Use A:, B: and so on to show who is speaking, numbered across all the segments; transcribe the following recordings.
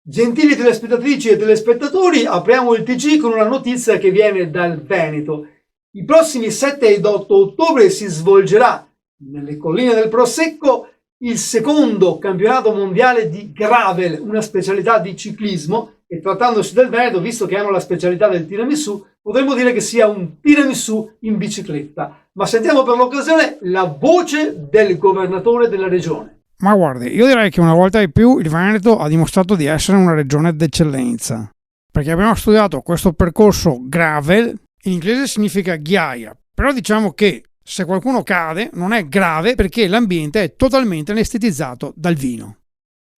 A: Gentili telespettatrici e telespettatori, apriamo il TG con una notizia che viene dal Veneto. I prossimi 7 ed 8 ottobre si svolgerà nelle colline del Prosecco il secondo campionato mondiale di gravel, una specialità di ciclismo, e trattandosi del Veneto, visto che hanno la specialità del tiramisù, potremmo dire che sia un tiramisù in bicicletta. Ma sentiamo per l'occasione la voce del governatore della regione.
B: Ma guardi, io direi che una volta di più il Veneto ha dimostrato di essere una regione d'eccellenza, perché abbiamo studiato questo percorso gravel, in inglese significa ghiaia, però diciamo che se qualcuno cade non è grave perché l'ambiente è totalmente anestetizzato dal vino.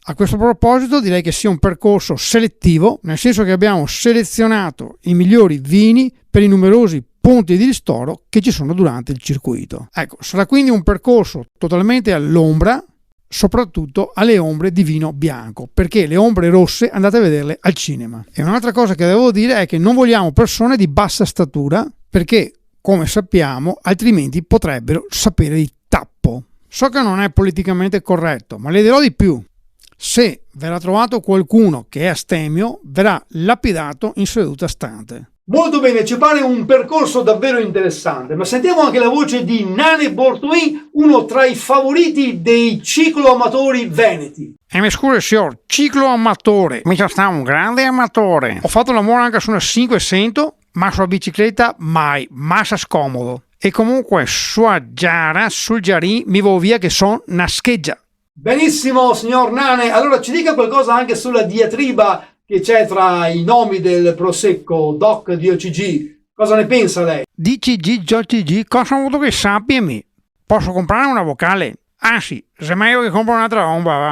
B: A questo proposito direi che sia un percorso selettivo, nel senso che abbiamo selezionato i migliori vini per i numerosi punti di ristoro che ci sono durante il circuito. Ecco, sarà quindi un percorso totalmente all'ombra, soprattutto alle ombre di vino bianco, perché le ombre rosse andate a vederle al cinema. E un'altra cosa che devo dire è che non vogliamo persone di bassa statura, perché come sappiamo altrimenti potrebbero sapere di tappo. So che non è politicamente corretto, ma le dirò di più: se verrà trovato qualcuno che è astemio, verrà lapidato in seduta stante.
A: Molto bene, ci pare un percorso davvero interessante, ma sentiamo anche la voce di Nane Bortolin, uno tra i favoriti dei cicloamatori veneti.
B: Mi scusi signor, cicloamatore, mica sta un grande amatore. Ho fatto l'amore anche su una 500, ma sulla bicicletta mai, massa scomodo. E comunque sua Giara, sul Giarin, mi vo via che son una scheggia.
A: Benissimo, signor Nane, allora ci dica qualcosa anche sulla diatriba che c'è tra i nomi del Prosecco, DOC, DOCG. Cosa ne pensa lei?
B: DCG, JCG, cosa ho avuto che sappiami? Posso comprare una vocale? Anzi, se è meglio che compro un'altra bomba, va.